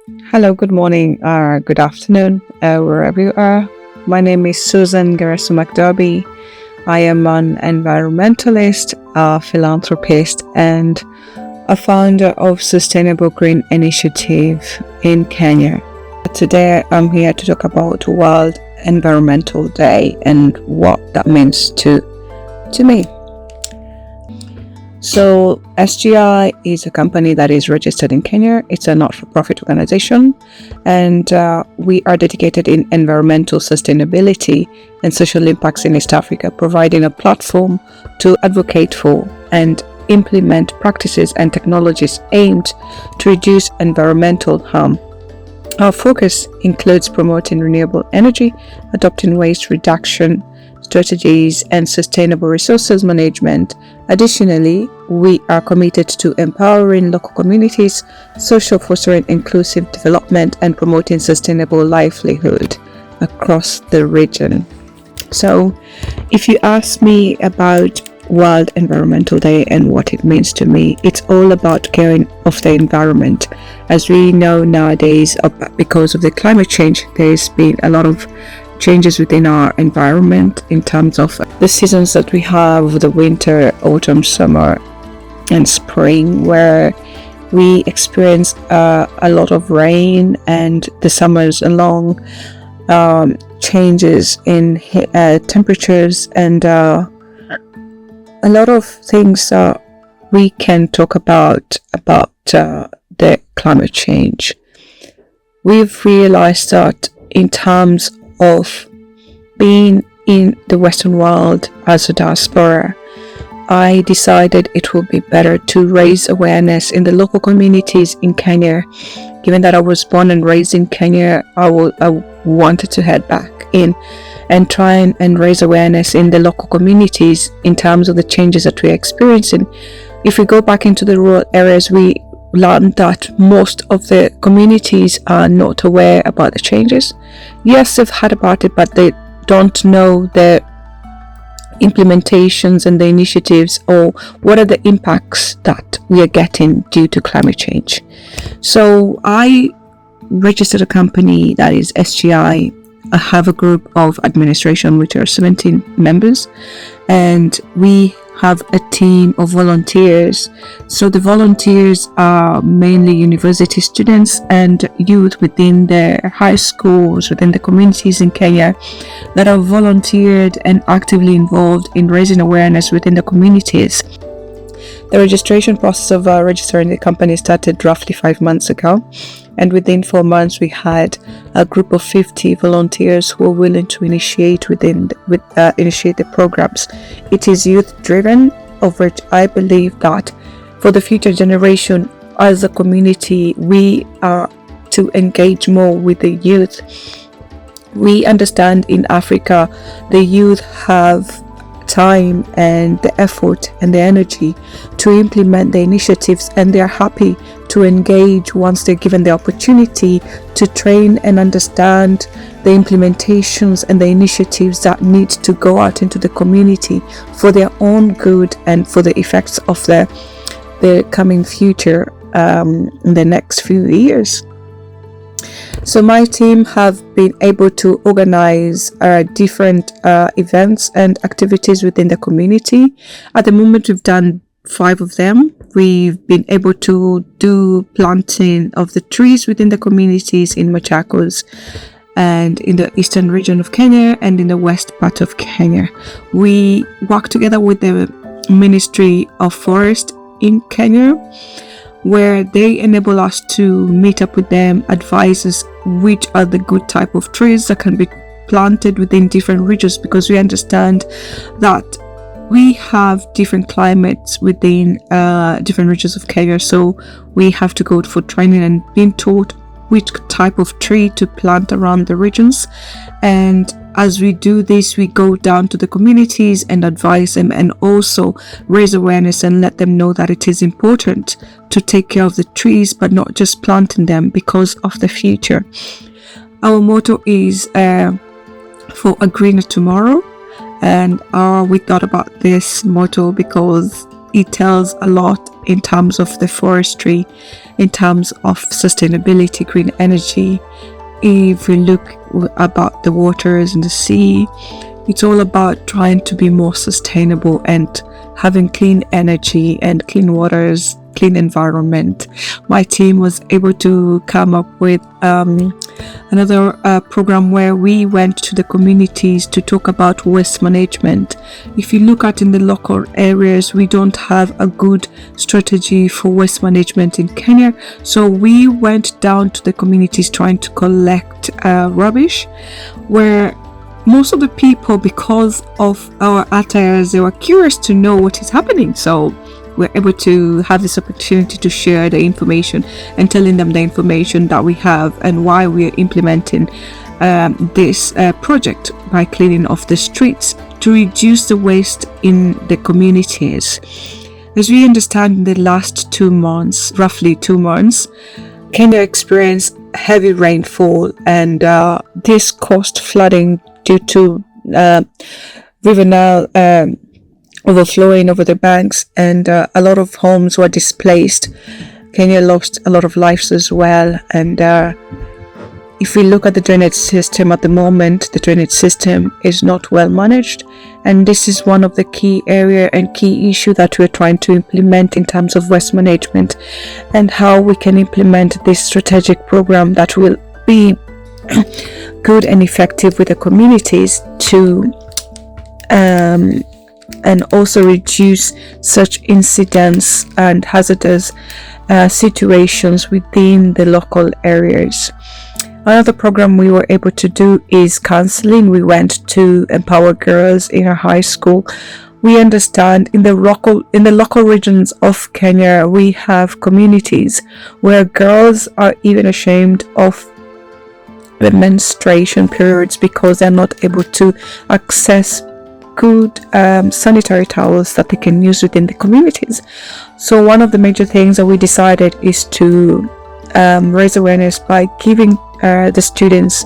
Hello, good morning, good afternoon, wherever you are. My name is Susan Ngereso McDarby. I am an environmentalist, a philanthropist, and a founder of Sustainable Green Initiative in Kenya. Today, I'm here to talk about World Environmental Day and what that means to me. So SGI is a company that is registered in Kenya. It's a not-for-profit organization, and we are dedicated in environmental sustainability and social impacts in East Africa, providing a platform to advocate for and implement practices and technologies aimed to reduce environmental harm. Our focus includes promoting renewable energy, adopting waste reduction strategies, and sustainable resources management. Additionally, we are committed to empowering local communities, fostering inclusive development, and promoting sustainable livelihood across the region. So, if you ask me about World Environmental Day and what it means to me, it's all about caring of the environment. As we know nowadays, because of the climate change, there's been a lot of changes within our environment in terms of the seasons that we have: the winter, autumn, summer, and spring, where we experience a lot of rain, and the summers along, changes in temperatures, and a lot of things we can talk about the climate change. We've realized that in terms of being in the Western world as a diaspora, I decided it would be better to raise awareness in the local communities in Kenya. Given that I was born and raised in Kenya, I wanted to head back in and try and raise awareness in the local communities in terms of the changes that we're experiencing. If we go back into the rural areas, we learned that most of the communities are not aware about the changes. Yes, they've heard about it, but they don't know the implementations and the initiatives, or what are the impacts that we are getting due to climate change. So I registered a company that is SGI. I have a group of administration, which are 17 members, and we have a team of volunteers. So the volunteers are mainly university students and youth within the high schools, within the communities in Kenya, that are volunteered and actively involved in raising awareness within the communities. The registration process of registering the company started roughly 5 months ago, and within 4 months we had a group of 50 volunteers who were willing to initiate the programs. It is youth driven, of which I believe that for the future generation, as a community, we are to engage more with the youth. We understand in Africa the youth have time and the effort and the energy to implement the initiatives, and they're happy to engage once they're given the opportunity to train and understand the implementations and the initiatives that need to go out into the community for their own good and for the effects of the coming future in the next few years. So my team have been able to organize different events and activities within the community. At the moment, we've done 5 of them. We've been able to do planting of the trees within the communities in Machakos and in the eastern region of Kenya and in the west part of Kenya. We work together with the Ministry of Forest in Kenya, where they enable us to meet up with them, advise us which are the good type of trees that can be planted within different regions, because we understand that we have different climates within different regions of Kenya. So we have to go for training and being taught which type of tree to plant around the regions. And as we do this, we go down to the communities and advise them, and also raise awareness and let them know that it is important to take care of the trees, but not just planting them because of the future. Our motto is for a greener tomorrow, and we thought about this motto because it tells a lot in terms of the forestry, in terms of sustainability, green energy. If we look about the waters and the sea, it's all about trying to be more sustainable and having clean energy and clean waters, clean environment. My team was able to come up with another program where we went to the communities to talk about waste management. If you look at in the local areas, we don't have a good strategy for waste management in Kenya. So we went down to the communities trying to collect rubbish, where most of the people, because of our attires, they were curious to know what is happening. So we're able to have this opportunity to share the information and telling them the information that we have and why we are implementing this project by cleaning off the streets to reduce the waste in the communities. As we understand, in the last 2 months, roughly 2 months, Kenya experienced heavy rainfall, and this caused flooding due to River Nile overflowing over the banks, and a lot of homes were displaced. Kenya lost a lot of lives as well. And if we look at the drainage system at the moment, the drainage system is not well managed, and this is one of the key area and key issue that we're trying to implement in terms of waste management, and how we can implement this strategic program that will be good and effective with the communities to and also reduce such incidents and hazardous situations within the local areas. Another program we were able to do is counseling. We went to empower girls in our high school. We understand in the local regions of Kenya, we have communities where girls are even ashamed of the menstruation periods because they're not able to access good sanitary towels that they can use within the communities. So one of the major things that we decided is to raise awareness by giving the students,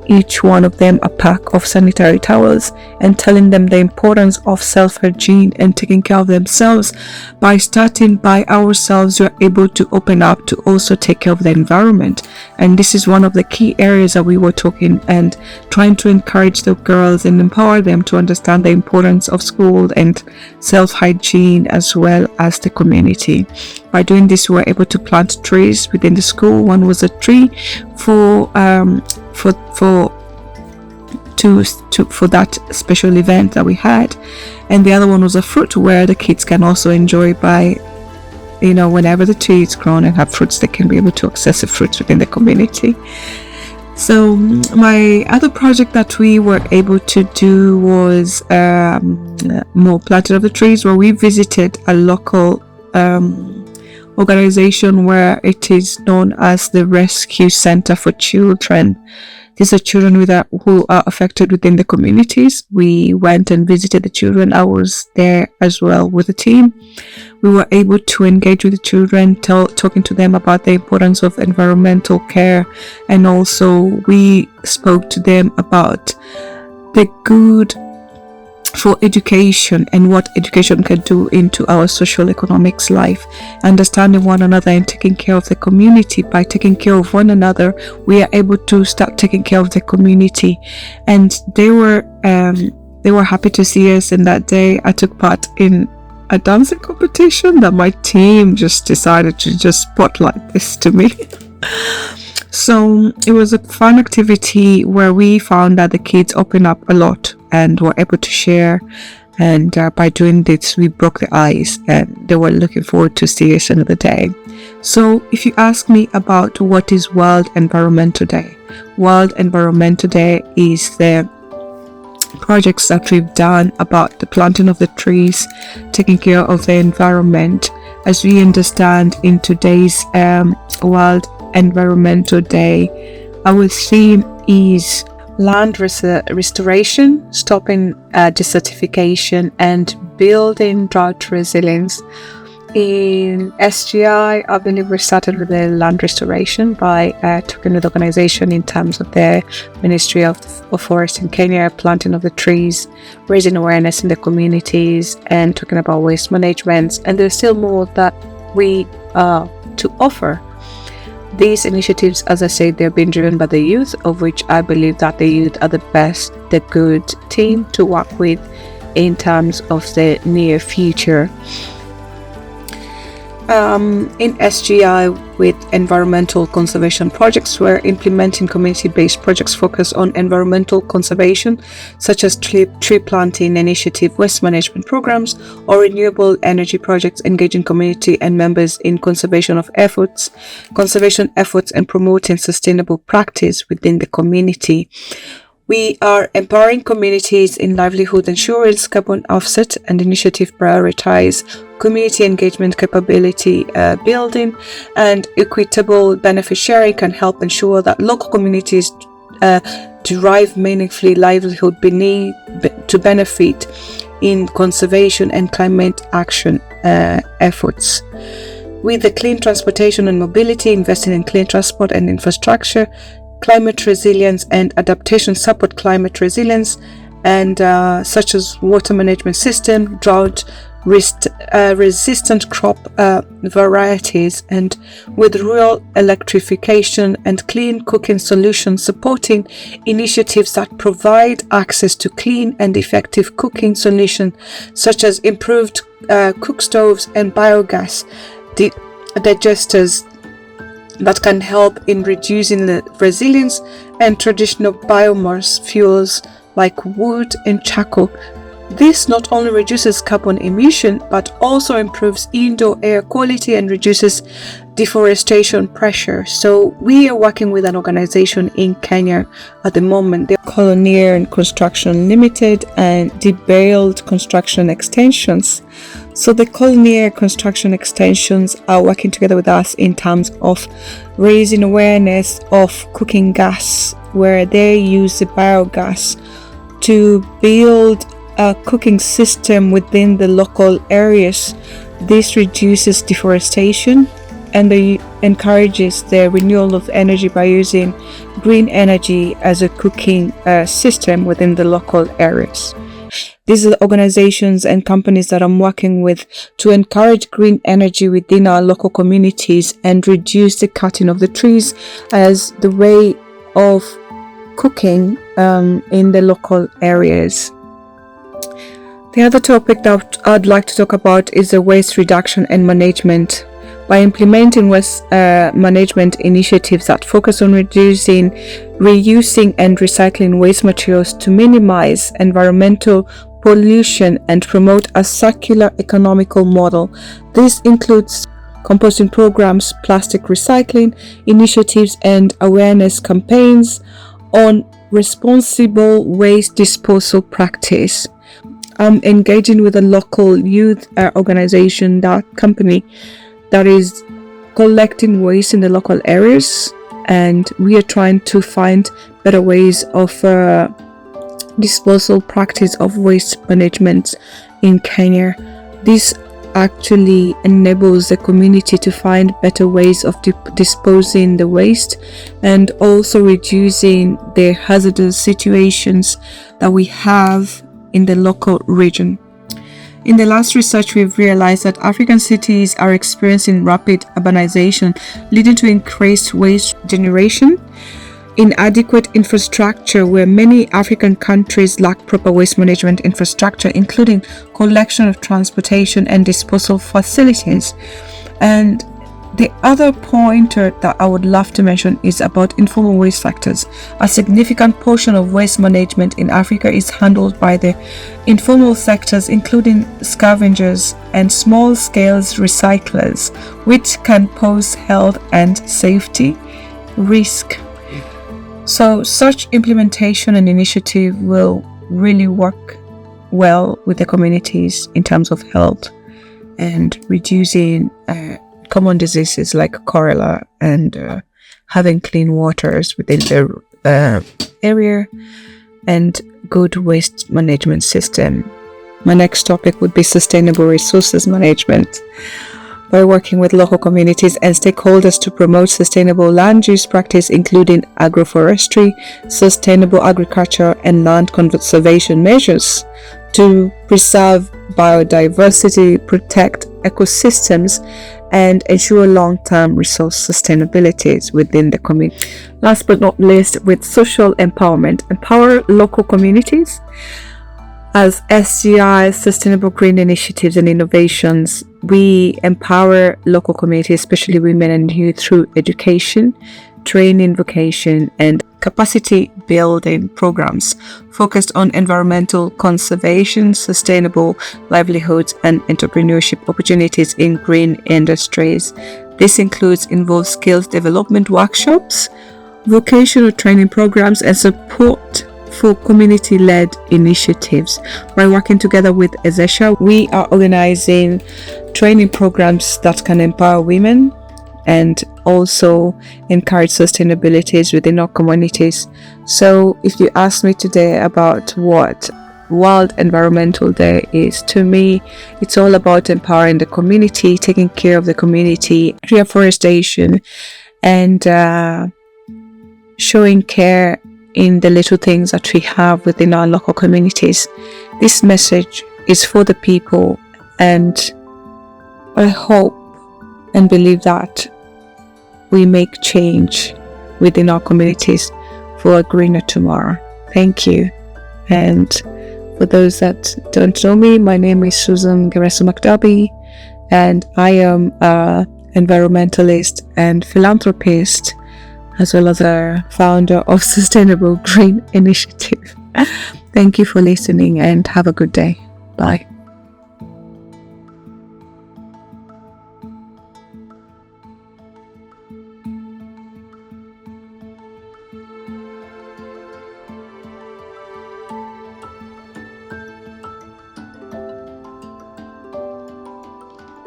each one of them, a pack of sanitary towels, and telling them the importance of self-hygiene and taking care of themselves. By starting by ourselves, we're able to open up to also take care of the environment. And this is one of the key areas that we were talking and trying to encourage the girls and empower them to understand the importance of school and self-hygiene as well as the community. By doing this, we were able to plant trees within the school. One was a tree for that special event that we had, and the other one was a fruit where the kids can also enjoy by, whenever the tree is grown and have fruits, they can be able to access the fruits within the community. So my other project that we were able to do was more planting of the trees, where we visited a local organization where it is known as the Rescue Center for Children. These are children who are affected within the communities. We went and visited the children. I was there as well with the team. We were able to engage with the children, talking to them about the importance of environmental care, and also we spoke to them about the good for education and what education can do into our social economics life, understanding one another and taking care of the community. By taking care of one another, we are able to start taking care of the community. And they were happy to see us. And that day I took part in a dancing competition that my team just decided to just spotlight this to me. So it was a fun activity where we found that the kids opened up a lot and were able to share, and by doing this we broke the ice, and they were looking forward to see us another day. So if you ask me about what is World Environmental Day, World Environmental Day is the projects that we've done about the planting of the trees, taking care of the environment. As we understand in today's World Environmental Day, our theme is land restoration, stopping desertification, and building drought resilience. In SGI, I believe we started with the land restoration by talking with the organization in terms of the Ministry of Forest in Kenya, planting of the trees, raising awareness in the communities, and talking about waste management. And there's still more that we to offer. These initiatives, as I said, they're being driven by the youth, of which I believe that the youth are the best, the good team to work with in terms of the near future. In SGI, with environmental conservation projects, we're implementing community-based projects focused on environmental conservation, such as tree planting initiative, waste management programs, or renewable energy projects, engaging community and members in conservation efforts, and promoting sustainable practice within the community. We are empowering communities in livelihood insurance, carbon offset, and initiative prioritize community engagement, capability building, and equitable benefit sharing can help ensure that local communities derive meaningfully livelihood to benefit in conservation and climate action efforts. With the clean transportation and mobility, investing in clean transport and infrastructure, climate resilience and adaptation support climate resilience, and such as water management system, drought resistant crop varieties, and with rural electrification and clean cooking solutions, supporting initiatives that provide access to clean and effective cooking solutions such as improved cook stoves and biogas digesters that can help in reducing the resilience and traditional biomass fuels like wood and charcoal. This not only reduces carbon emission but also improves indoor air quality and reduces deforestation pressure. So we are working with an organization in Kenya at the moment. They're Colonier Construction Limited and Debelled Construction Extensions. So the Colonier Construction Extensions are working together with us in terms of raising awareness of cooking gas, where they use the biogas to build a cooking system within the local areas. This reduces deforestation and encourages the renewal of energy by using green energy as a cooking system within the local areas. These are the organizations and companies that I'm working with to encourage green energy within our local communities and reduce the cutting of the trees as the way of cooking in the local areas. The other topic that I'd like to talk about is the waste reduction and management. By implementing waste management initiatives that focus on reducing, reusing, and recycling waste materials to minimize environmental pollution and promote a circular economical model. This includes composting programs, plastic recycling initiatives, and awareness campaigns on responsible waste disposal practice. I'm engaging with a local youth organization, that company that is collecting waste in the local areas, and we are trying to find better ways of disposal practice of waste management in Kenya. This actually enables the community to find better ways of disposing the waste and also reducing the hazardous situations that we have in the local region. In the last research, we've realized that African cities are experiencing rapid urbanization, leading to increased waste generation, inadequate infrastructure, where many African countries lack proper waste management infrastructure, including collection of transportation and disposal facilities. And the other pointer that I would love to mention is about informal waste sectors. A significant portion of waste management in Africa is handled by the informal sectors, including scavengers and small-scale recyclers, which can pose health and safety risk. So such implementation and initiative will really work well with the communities in terms of health and reducing common diseases like cholera and having clean waters within the area and good waste management system. My next topic would be sustainable resources management. by working with local communities and stakeholders to promote sustainable land use practice, including agroforestry, sustainable agriculture, and land conservation measures to preserve biodiversity, protect ecosystems, and ensure long-term resource sustainability within the community. Last but not least, with social empowerment, empower local communities. As SGI, Sustainable Green Initiatives and Innovations, we empower local communities, especially women and youth, through education, training, vocation, and capacity building programs focused on environmental conservation, sustainable livelihoods, and entrepreneurship opportunities in green industries. This involves skills development workshops, vocational training programs, and support for community-led initiatives. By working together with Ezesha, we are organizing training programs that can empower women and also encourage sustainability within our communities. So if you ask me today about what World Environmental Day is, to me, it's all about empowering the community, taking care of the community, reforestation, and showing care in the little things that we have within our local communities. This message is for the people, and I hope and believe that we make change within our communities for a greener tomorrow. Thank you. And for those that don't know me, my name is Susan Ngereso McDarby, and I am an environmentalist and philanthropist, as well as a founder of Sustainable Green Initiative. Thank you for listening and have a good day. Bye.